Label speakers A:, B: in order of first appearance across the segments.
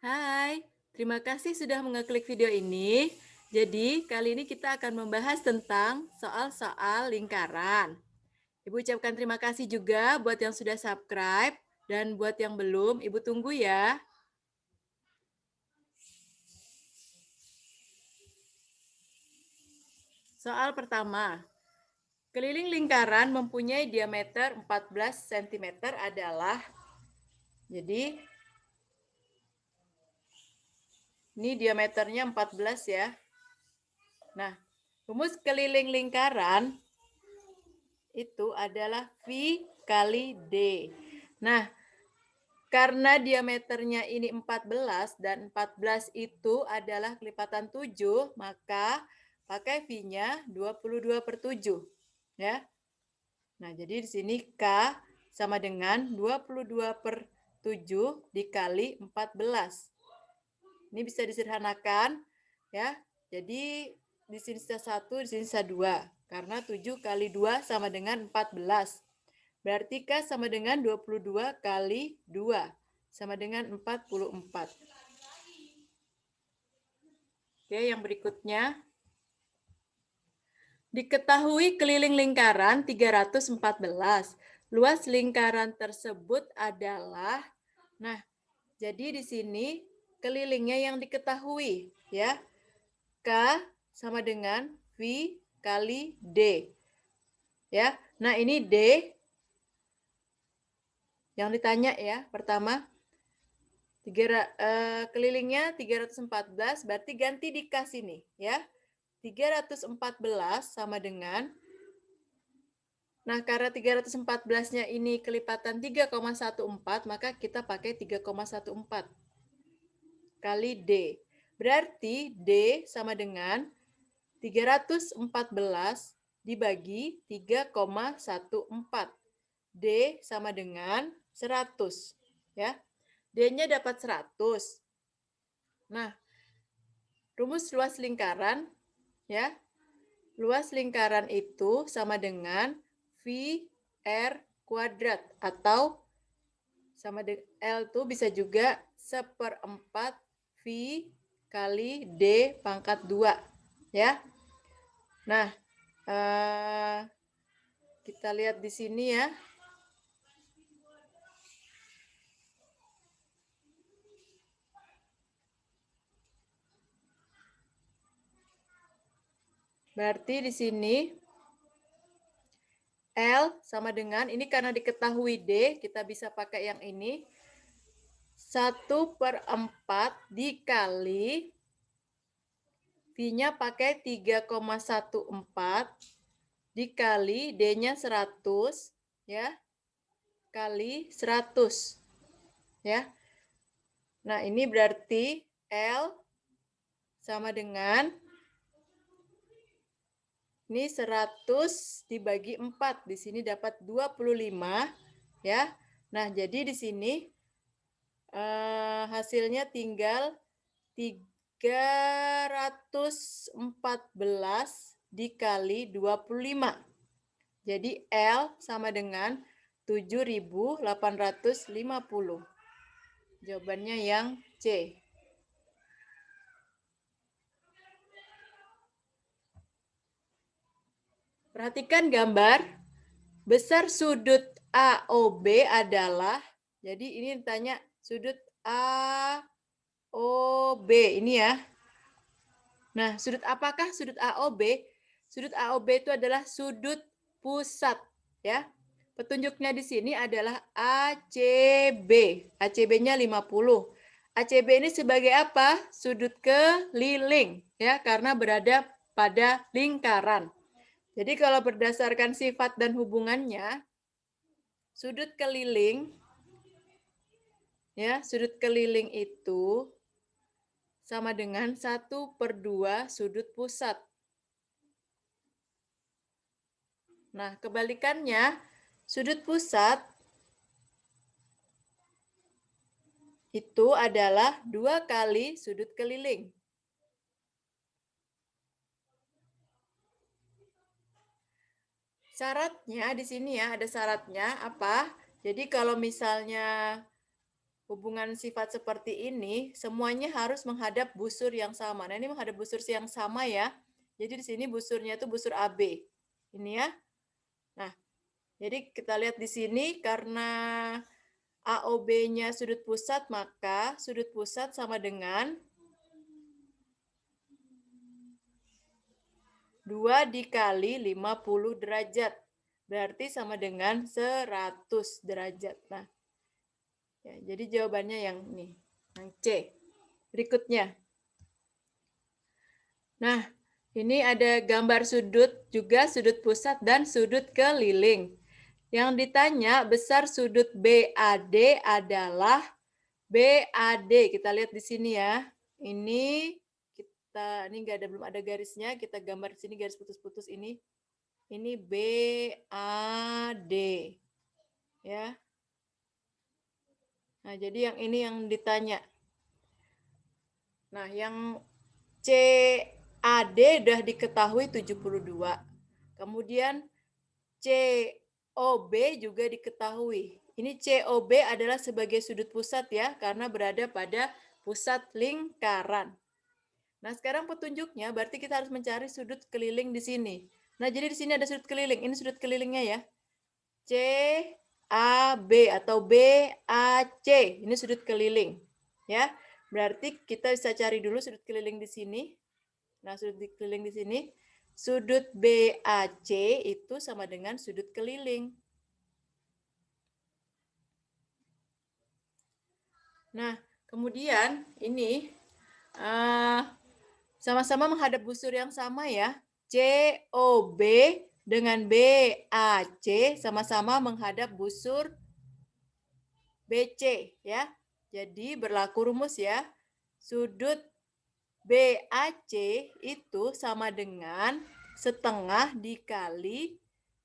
A: Hai, terima kasih sudah mengeklik video ini. Jadi, kali ini kita akan membahas tentang soal-soal lingkaran. Ibu ucapkan terima kasih juga buat yang sudah subscribe dan buat yang belum, Ibu tunggu ya. Soal pertama, keliling lingkaran mempunyai diameter 14 cm adalah, jadi ini diameternya 14 ya. Nah, rumus keliling lingkaran itu adalah V kali D. Nah, karena diameternya ini 14 dan 14 itu adalah kelipatan 7, maka pakai V-nya 22/7. Ya. Nah, jadi di sini K sama dengan 22/7 dikali 14. Ini bisa disederhanakan ya. Jadi di sini sisa 1, di sini sisa 2. Karena 7 kali 2 sama dengan 14. Berarti K sama dengan 22 kali 2. Sama dengan 44. Oke, yang berikutnya. Diketahui keliling lingkaran 314. Luas lingkaran tersebut adalah, nah, jadi di sini kelilingnya yang diketahui, ya. K sama dengan V kali D. Ya. Nah, ini D yang ditanya ya, pertama. Kelilingnya 314, berarti ganti di K sini, ya. 314 sama dengan, nah karena 314-nya ini kelipatan 3,14, maka kita pakai 3,14 kali D. Berarti D sama dengan 314 dibagi 3,14. D sama dengan 100, ya. D-nya dapat 100. Nah, rumus luas lingkaran, ya. Luas lingkaran itu sama dengan V R kuadrat, atau sama dengan L itu bisa juga 1/4 V kali D pangkat 2, ya. Nah, kita lihat di sini ya. Berarti di sini L sama dengan, ini karena diketahui D, kita bisa pakai yang ini. 1/4 dikali, V-nya pakai 3,14 dikali D-nya 100, ya, kali 100, ya. Nah, ini berarti L sama dengan, ini 100 dibagi 4, di sini dapat 25, ya. Nah, jadi di sini hasilnya tinggal 314 dikali 25. Jadi L sama dengan 7.850. Jawabannya yang C. Perhatikan gambar. Besar sudut AOB adalah, jadi ini ditanya sudut AOB ini ya. Nah, sudut apakah sudut AOB? Sudut AOB itu adalah sudut pusat, ya. Petunjuknya di sini adalah ACB. ACB-nya 50. ACB ini sebagai apa? Sudut keliling, ya, karena berada pada lingkaran. Jadi kalau berdasarkan sifat dan hubungannya, sudut keliling, ya, sudut keliling itu sama dengan 1/2 sudut pusat. Nah, kebalikannya, sudut pusat itu adalah 2 kali sudut keliling. Syaratnya di sini ya, ada syaratnya apa? Jadi kalau misalnya hubungan sifat seperti ini, semuanya harus menghadap busur yang sama. Nah, ini menghadap busur yang sama ya. Jadi di sini busurnya itu busur AB. Ini ya. Nah, jadi kita lihat di sini karena AOB-nya sudut pusat, maka sudut pusat sama dengan 2 dikali 50 derajat. Berarti sama dengan 100 derajat. Nah, ya, jadi jawabannya yang ini, yang C. Berikutnya. Nah, ini ada gambar sudut juga, sudut pusat dan sudut keliling. Yang ditanya besar sudut BAD adalah BAD. Kita lihat di sini ya. Ini belum ada garisnya, kita gambar di sini garis putus-putus ini. Ini BAD. Ya. Nah, jadi yang ini yang ditanya. Nah, yang CAD sudah diketahui 72. Kemudian COB juga diketahui. Ini COB adalah sebagai sudut pusat ya, karena berada pada pusat lingkaran. Nah, sekarang petunjuknya berarti kita harus mencari sudut keliling di sini. Nah, jadi di sini ada sudut keliling. Ini sudut kelilingnya ya. CAB atau BAC. Ini sudut keliling. Ya. Berarti kita bisa cari dulu sudut keliling di sini. Nah, sudut keliling di sini. Sudut BAC itu sama dengan sudut keliling. Nah, kemudian ini sama-sama menghadap busur yang sama ya. COB dengan BAC sama-sama menghadap busur BC ya. Jadi berlaku rumus ya. Sudut BAC itu sama dengan setengah dikali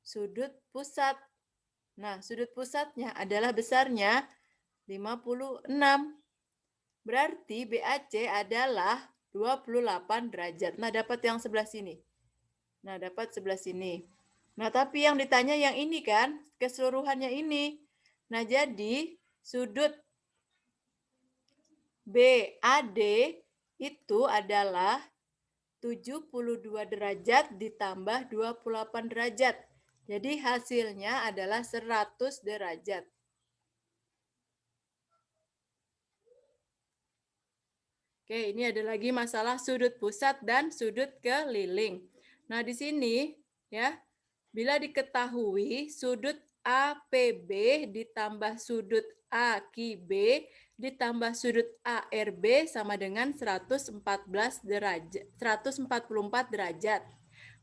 A: sudut pusat. Nah, sudut pusatnya adalah besarnya 56. Berarti BAC adalah 28 derajat. Nah, dapat yang sebelah sini. Nah, dapat sebelah sini. Nah, tapi yang ditanya yang ini kan, keseluruhannya ini. Nah, jadi sudut BAD itu adalah 72 derajat ditambah 28 derajat. Jadi hasilnya adalah 100 derajat. Oke, ini ada lagi masalah sudut pusat dan sudut keliling. Nah, di sini ya, bila diketahui sudut APB ditambah sudut AQB ditambah sudut ARB sama dengan 144 derajat.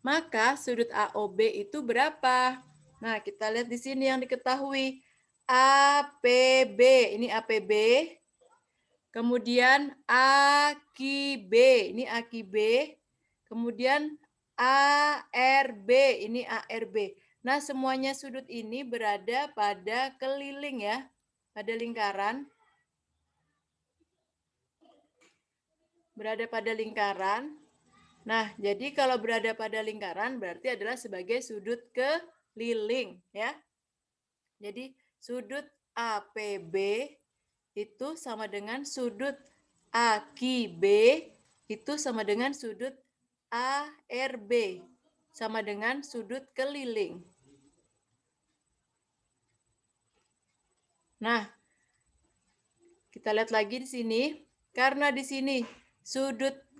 A: Maka sudut AOB itu berapa? Nah, kita lihat di sini yang diketahui. APB, ini APB. Kemudian AQB, ini AQB. Kemudian ARB, ini ARB. Nah, semuanya sudut ini berada pada keliling ya, pada lingkaran. Berada pada lingkaran. Nah, jadi kalau berada pada lingkaran berarti adalah sebagai sudut keliling ya. Jadi sudut APB itu sama dengan sudut AQB itu sama dengan sudut ARB sama dengan sudut keliling. Nah, kita lihat lagi di sini. Karena di sini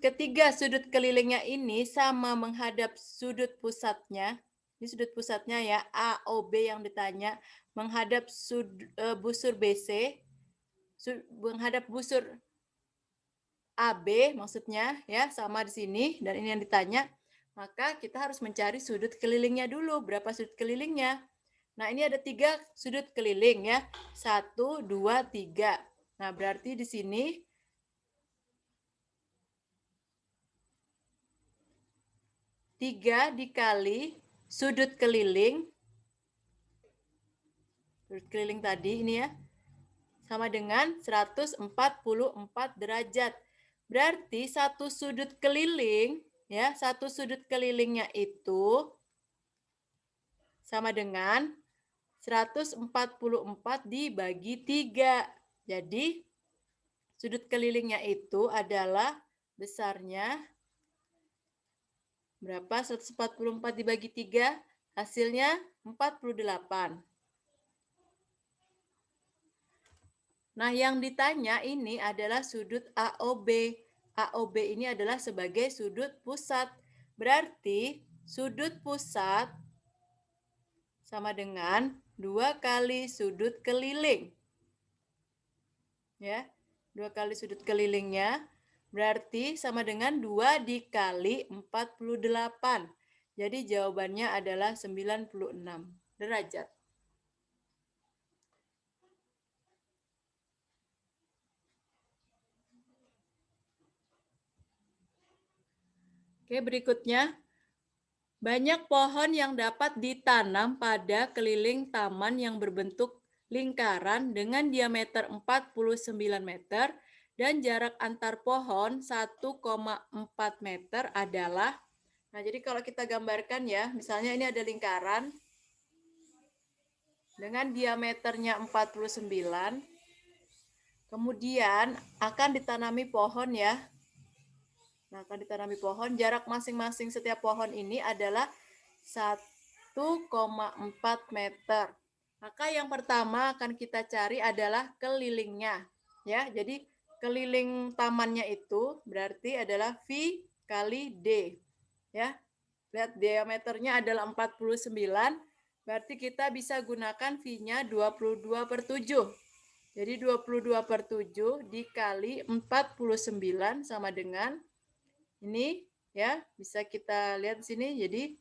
A: ketiga sudut kelilingnya ini sama menghadap sudut pusatnya. Ini sudut pusatnya ya, AOB yang ditanya menghadap busur BC, menghadap busur AB maksudnya ya, sama di sini dan ini yang ditanya. Maka kita harus mencari sudut kelilingnya dulu. Berapa sudut kelilingnya? Nah, ini ada 3 sudut keliling ya. 1, 2, 3. Nah, berarti di sini 3 dikali sudut keliling tadi ini ya, sama dengan 144 derajat. Berarti satu sudut keliling ya, satu sudut kelilingnya itu sama dengan 144 dibagi 3. Jadi sudut kelilingnya itu adalah besarnya berapa? 144 dibagi 3, hasilnya 48. Nah, yang ditanya ini adalah sudut AOB. AOB ini adalah sebagai sudut pusat. Berarti sudut pusat sama dengan 2 kali sudut keliling. Ya, 2 kali sudut kelilingnya berarti sama dengan 2 dikali 48. Jadi jawabannya adalah 96 derajat. Oke, berikutnya. Banyak pohon yang dapat ditanam pada keliling taman yang berbentuk lingkaran dengan diameter 49 meter dan jarak antar pohon 1,4 meter adalah. Nah, jadi kalau kita gambarkan ya, misalnya ini ada lingkaran dengan diameternya 49, kemudian akan ditanami pohon ya. Nah, akan ditanami pohon, jarak masing-masing setiap pohon ini adalah 1,4 meter. Maka yang pertama akan kita cari adalah kelilingnya. Ya, jadi keliling tamannya itu berarti adalah V kali D. Ya, lihat diameternya adalah 49, berarti kita bisa gunakan V-nya 22/7. Jadi 22/7 dikali 49 sama dengan ini ya, bisa kita lihat di sini. Jadi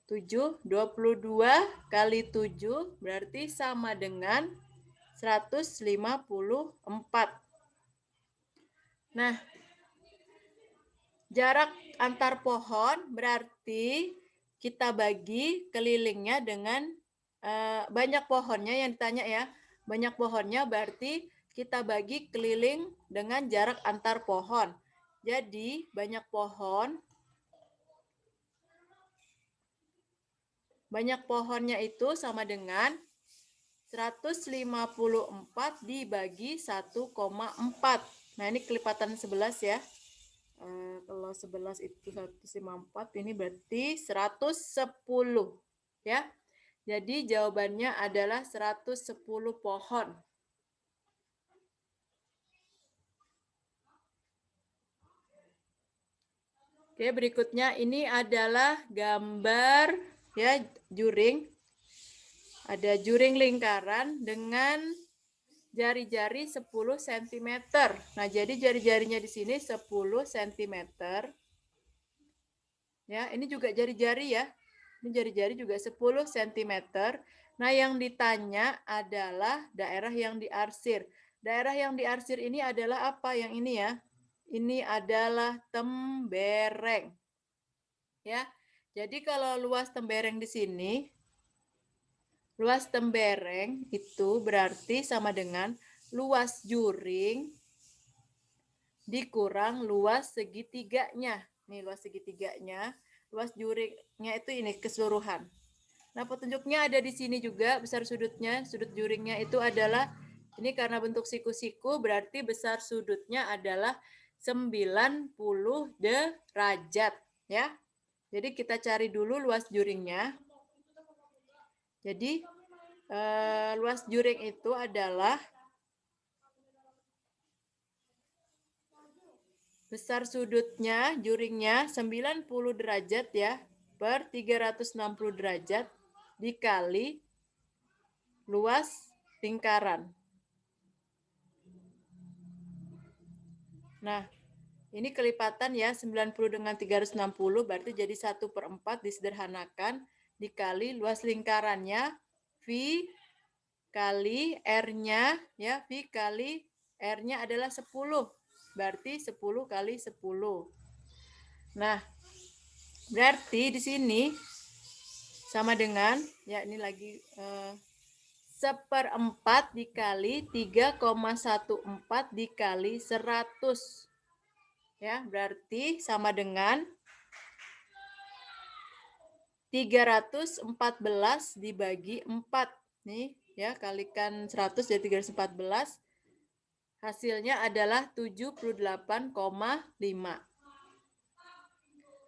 A: 22 kali 7 berarti sama dengan 154. Nah, jarak antar pohon berarti kita bagi kelilingnya dengan banyak pohonnya yang ditanya ya. Banyak pohonnya berarti kita bagi keliling dengan jarak antar pohon. Jadi banyak pohonnya itu sama dengan 154 dibagi 1,4. Nah, ini kelipatan 11 ya. Kalau 11 itu 154, ini berarti 110 ya. Jadi jawabannya adalah 110 pohon. Oke, berikutnya ini adalah gambar ya juring. Ada juring lingkaran dengan jari-jari 10 cm. Nah, jadi jari-jarinya di sini 10 cm. Ya, ini juga jari-jari ya. Ini jari-jari juga 10 cm. Nah, yang ditanya adalah daerah yang diarsir. Daerah yang diarsir ini adalah apa? Yang ini ya. Ini adalah tembereng. Ya. Jadi kalau luas tembereng di sini, luas tembereng itu berarti sama dengan luas juring dikurang luas segitiganya. Nih luas segitiganya, luas juringnya itu ini keseluruhan. Nah, petunjuknya ada di sini juga, besar sudutnya, sudut juringnya itu adalah, ini karena bentuk siku-siku, berarti besar sudutnya adalah 90 derajat. Ya. Jadi kita cari dulu luas juringnya. Jadi luas juring itu adalah besar sudutnya, juringnya 90 derajat ya, per 360 derajat dikali luas lingkaran. Nah, ini kelipatan ya, 90 dengan 360 berarti jadi 1/4 disederhanakan dikali luas lingkarannya V kali R-nya ya, V kali R-nya adalah 10. Berarti 10 kali 10. Nah, berarti di sini sama dengan ya ini lagi 1/4 dikali 3,14 dikali 100. Ya, berarti sama dengan 314 dibagi 4. Nih, ya, kalikan 100 jadi 314. Hasilnya adalah 78,5.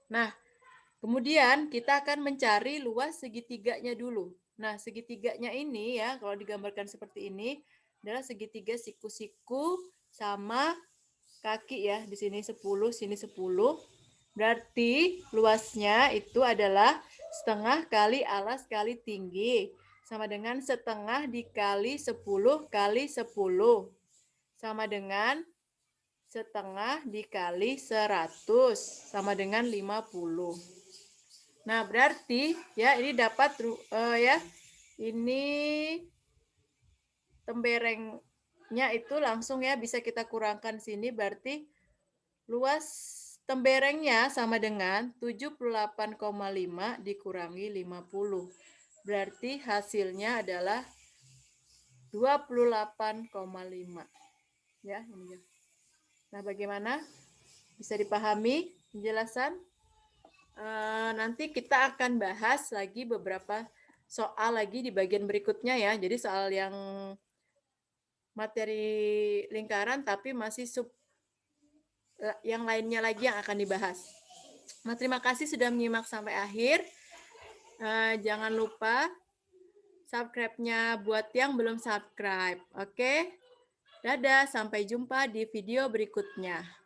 A: Nah, kemudian kita akan mencari luas segitiganya dulu. Nah, segitiganya ini ya, kalau digambarkan seperti ini, adalah segitiga siku-siku sama kaki ya. Di sini 10, sini 10. Berarti luasnya itu adalah setengah kali alas kali tinggi. Sama dengan setengah dikali 10 kali 10. Sama dengan setengah dikali 100. Sama dengan 50. Nah, berarti ya ini dapat ya ini temberengnya itu langsung ya bisa kita kurangkan sini, berarti luas temberengnya sama dengan 78,5 dikurangi 50. Berarti hasilnya adalah 28,5. Ya, ini ya. Nah, bagaimana? Bisa dipahami penjelasan? Nanti kita akan bahas lagi beberapa soal lagi di bagian berikutnya ya. Jadi soal yang materi lingkaran tapi masih yang lainnya lagi yang akan dibahas. Nah, terima kasih sudah menyimak sampai akhir. Jangan lupa subscribe-nya buat yang belum subscribe. Oke? Dadah, sampai jumpa di video berikutnya.